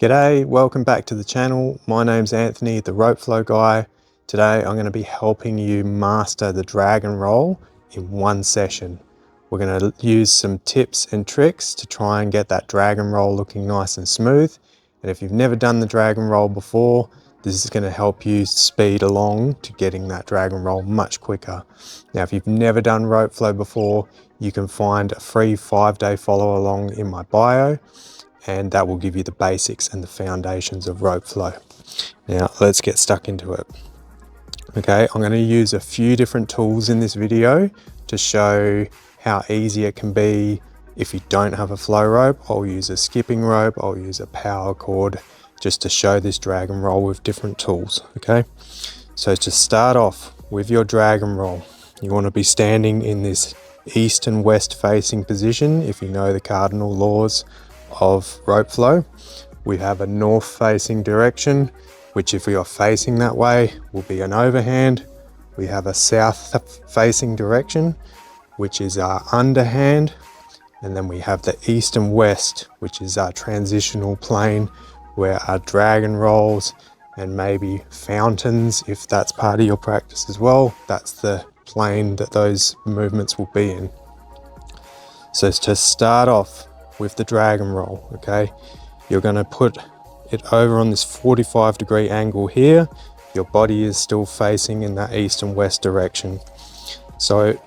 G'day, welcome back to the channel. My name's Anthony, the ropeflow guy. Today I'm going to be helping you master the drag and roll in one session. We're going to use some tips and tricks to try and get that drag and roll looking nice and smooth. And if you've never done the drag and roll before, this is going to help you speed along to getting that drag and roll much quicker. Now, if you've never done ropeflow before, you can find a free 5-day follow along in my bio, and that will give you the basics and the foundations of ropeflow. Now let's get stuck into it. Okay, I'm going to use a few different tools in this video to show how easy it can be if you don't have a flow rope. I'll use a skipping rope, I'll use a power cord, just to show this drag and roll with different tools. Okay, so to start off with your drag and roll, you want to be standing in this east and west facing position. If you know the cardinal laws of rope flow, we have a north facing direction, which if we are facing that way will be an overhand. We have a south facing direction, which is our underhand, and then we have the east and west, which is our transitional plane where our drag and rolls and maybe fountains, if that's part of your practice as well, that's the plane that those movements will be in. So to start off with the drag and roll, okay, you're going to put it over on this 45-degree angle here. Your body is still facing in that east and west direction. So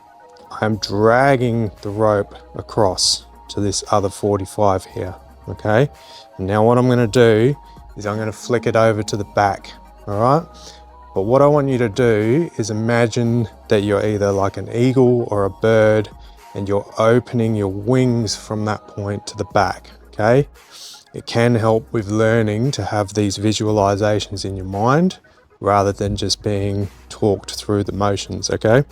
I'm dragging the rope across to this other 45 here, okay? And now what I'm going to do is I'm going to flick it over to the back, all right? But what I want you to do is imagine that you're either like an eagle or a bird, and you're opening your wings from that point to the back, okay? It can help with learning to have these visualizations in your mind rather than just being talked through the motions, okay?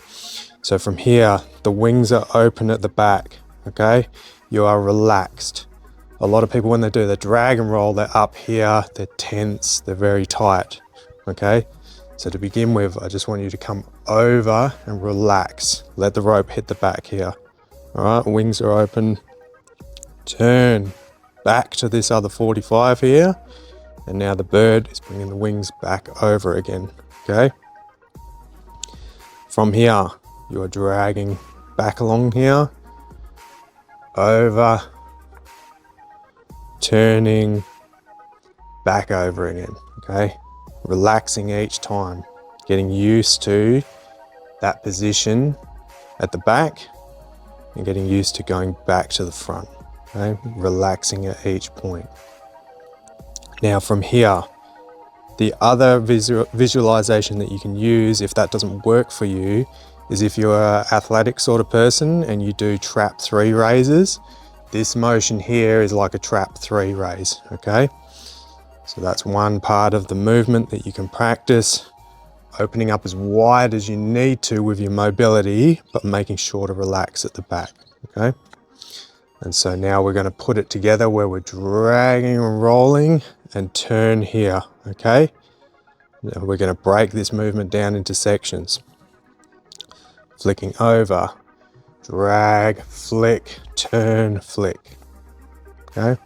So from here, the wings are open at the back, okay? You are relaxed. A lot of people, when they do the drag and roll, they're up here, they're tense, they're very tight, okay? So to begin with, I just want you to come over and relax. Let the rope hit the back here. All right, wings are open. Turn back to this other 45 here. And now the bird is bringing the wings back over again, okay? From here, you are dragging back along here, over, turning, back over again, okay? Relaxing each time, getting used to that position at the back and getting used to going back to the front, okay? Relaxing at each point. Now from here, the other visualization that you can use if that doesn't work for you is if you're an athletic sort of person and you do trap 3 raises. This motion here is like a trap 3 raise, okay? So that's one part of the movement that you can practice, opening up as wide as you need to with your mobility, but making sure to relax at the back, okay? And so now we're going to put it together where we're dragging and rolling and turn here, okay? Now we're going to break this movement down into sections. Flicking over, drag, flick, turn, flick, okay?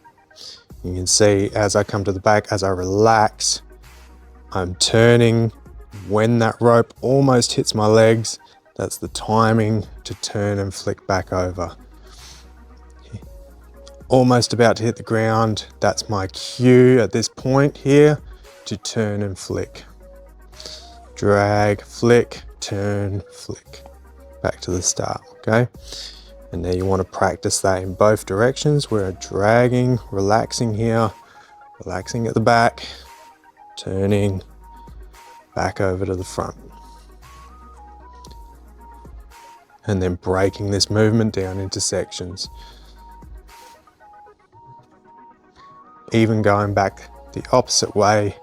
You can see as I come to the back, as I relax, I'm turning. When that rope almost hits my legs, that's the timing to turn and flick back over. Almost about to hit the ground, that's my cue at this point here to turn and flick. Drag, flick, turn, flick. Back to the start, okay? And now you want to practice that in both directions. We're dragging, relaxing here, relaxing at the back, turning back over to the front. And then breaking this movement down into sections. Even going back the opposite way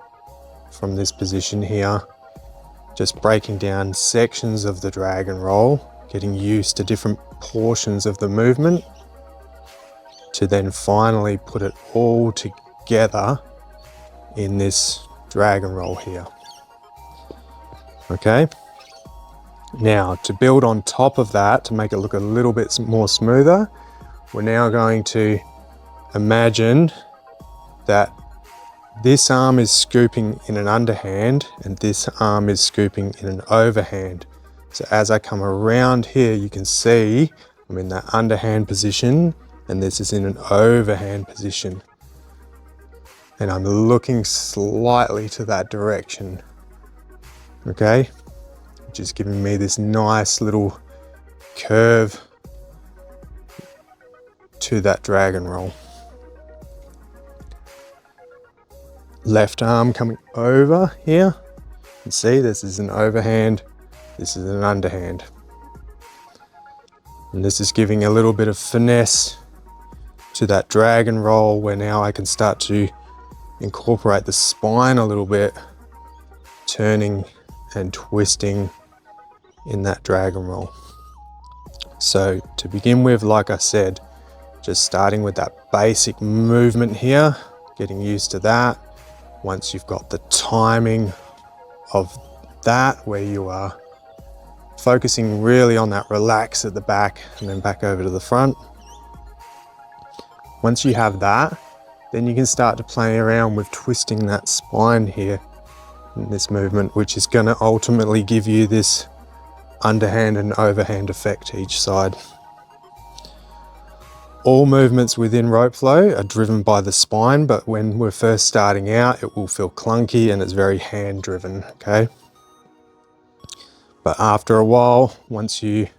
from this position here, just breaking down sections of the drag and roll, getting used to different portions of the movement to then finally put it all together in this drag and roll here. Okay, now to build on top of that, to make it look a little bit more smoother, we're now going to imagine that This arm is scooping in an underhand and this arm is scooping in an overhand. So as I come around here, you can see I'm in that underhand position and this is in an overhand position. And I'm looking slightly to that direction, okay? Which is giving me this nice little curve to that dragon roll. Left arm coming over here. You can see this is an overhand, this is an underhand. And this is giving a little bit of finesse to that dragon roll where now I can start to incorporate the spine a little bit, turning and twisting in that dragon roll. So to begin with, like I said, just starting with that basic movement here, getting used to that. Once you've got the timing of that, where you are focusing really on that relax at the back and then back over to the front. Once you have that, then you can start to play around with twisting that spine here in this movement, which is going to ultimately give you this underhand and overhand effect each side. All movements within rope flow are driven by the spine, but when we're first starting out, it will feel clunky and it's very hand driven, okay? But after a while, once you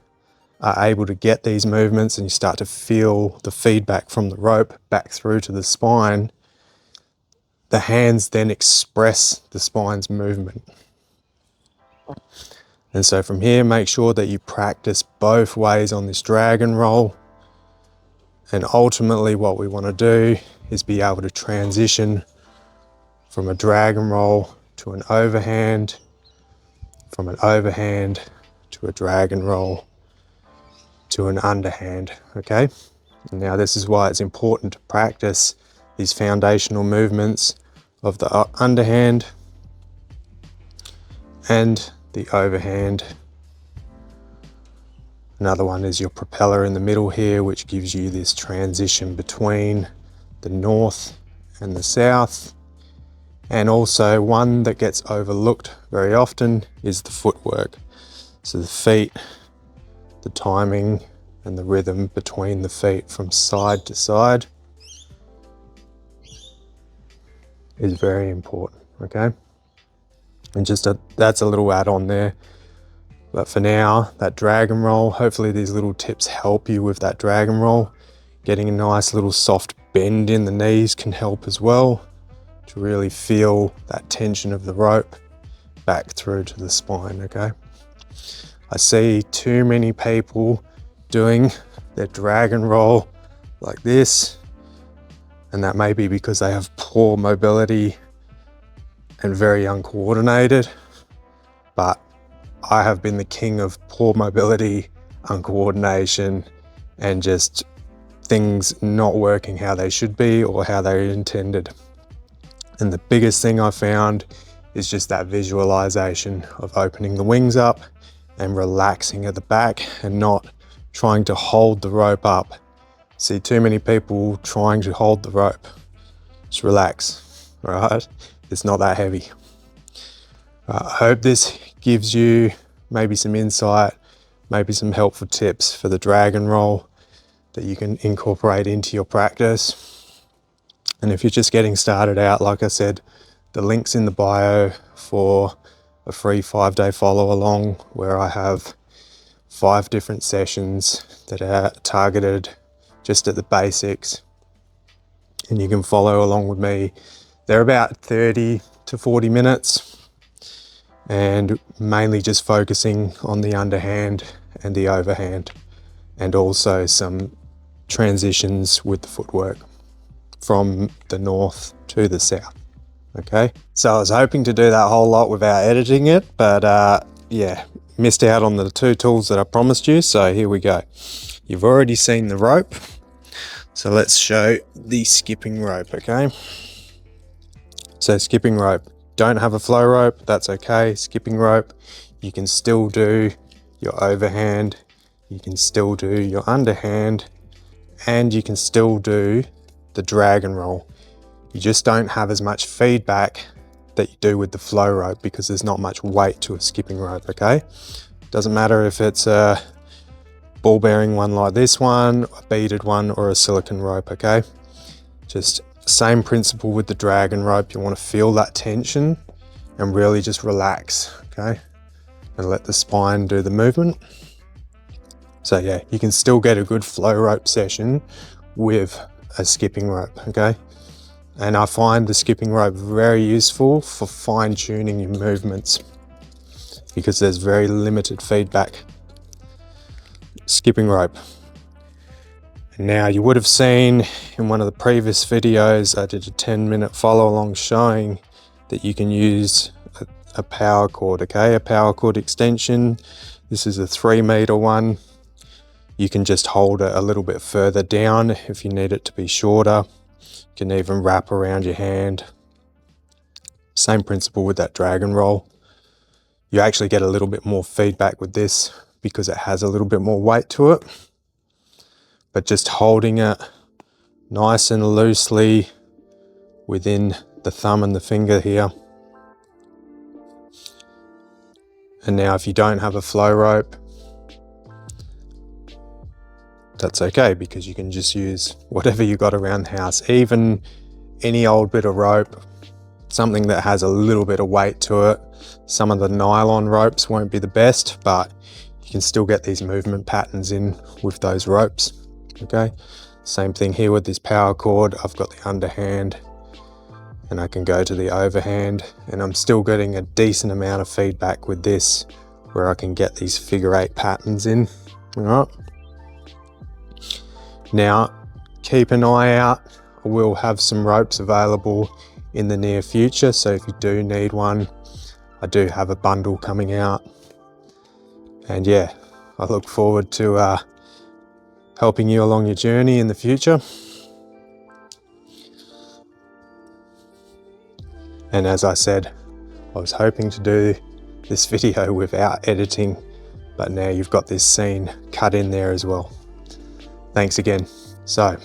are able to get these movements and you start to feel the feedback from the rope back through to the spine, the hands then express the spine's movement. And so from here, make sure that you practice both ways on this dragon roll. And ultimately what we want to do is be able to transition from a dragon roll to an overhand, from an overhand to a dragon roll, to an underhand, okay? And now this is why it's important to practice these foundational movements of the underhand and the overhand. Another one is your propeller in the middle here, which gives you this transition between the north and the south. And also one that gets overlooked very often is the footwork. So the feet, the timing and the rhythm between the feet from side to side is very important, okay? And that's a little add-on there. But for now, that dragon roll, hopefully these little tips help you with that dragon roll. Getting a nice little soft bend in the knees can help as well, to really feel that tension of the rope back through to the spine, okay? I see too many people doing their dragon roll like this, and that may be because they have poor mobility and very uncoordinated, but I have been the king of poor mobility, uncoordination, and just things not working how they should be or how they're intended. And the biggest thing I found is just that visualization of opening the wings up and relaxing at the back and not trying to hold the rope up. See too many people trying to hold the rope. Just relax, all right? It's not that heavy. I hope this gives you maybe some insight, maybe some helpful tips for the dragon roll that you can incorporate into your practice. And if you're just getting started out, like I said, the link's in the bio for a free 5-day follow along where I have 5 different sessions that are targeted just at the basics. And you can follow along with me. They're about 30 to 40 minutes and mainly just focusing on the underhand and the overhand, and also some transitions with the footwork from the north to the south. Okay, so I was hoping to do that whole lot without editing it, but yeah, missed out on the 2 tools that I promised you. So here we go. You've already seen the rope, so let's show the skipping rope. Okay, so skipping rope, don't have a flow rope, that's okay. Skipping rope, you can still do your overhand, you can still do your underhand, and you can still do the dragon roll. You just don't have as much feedback that you do with the flow rope because there's not much weight to a skipping rope, okay? Doesn't matter if it's a ball bearing one like this one, a beaded one, or a silicone rope, okay? Just same principle with the dragon rope. You want to feel that tension and really just relax, okay? And let the spine do the movement. So yeah, you can still get a good flow rope session with a skipping rope, okay? And I find the skipping rope very useful for fine tuning your movements because there's very limited feedback. Skipping rope. Now you would have seen in one of the previous videos, I did a 10-minute follow along showing that you can use a power cord, okay? A power cord extension. This is a 3-meter one. You can just hold it a little bit further down if you need it to be shorter. You can even wrap around your hand. Same principle with that dragon roll. You actually get a little bit more feedback with this because it has a little bit more weight to it. But just holding it nice and loosely within the thumb and the finger here. And now if you don't have a flow rope, that's okay because you can just use whatever you got around the house, even any old bit of rope, something that has a little bit of weight to it. Some of the nylon ropes won't be the best, but you can still get these movement patterns in with those ropes, okay? Same thing here with this power cord. I've got the underhand and I can go to the overhand and I'm still getting a decent amount of feedback with this where I can get these figure 8 patterns in, all right? Now, keep an eye out. I will have some ropes available in the near future, so if you do need one, I do have a bundle coming out. And yeah, I look forward to helping you along your journey in the future. And as I said, I was hoping to do this video without editing, but now you've got this scene cut in there as well. Thanks again. So,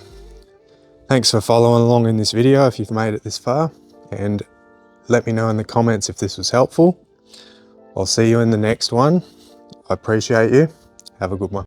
thanks for following along in this video if you've made it this far, and let me know in the comments if this was helpful. I'll see you in the next one. I appreciate you. Have a good one.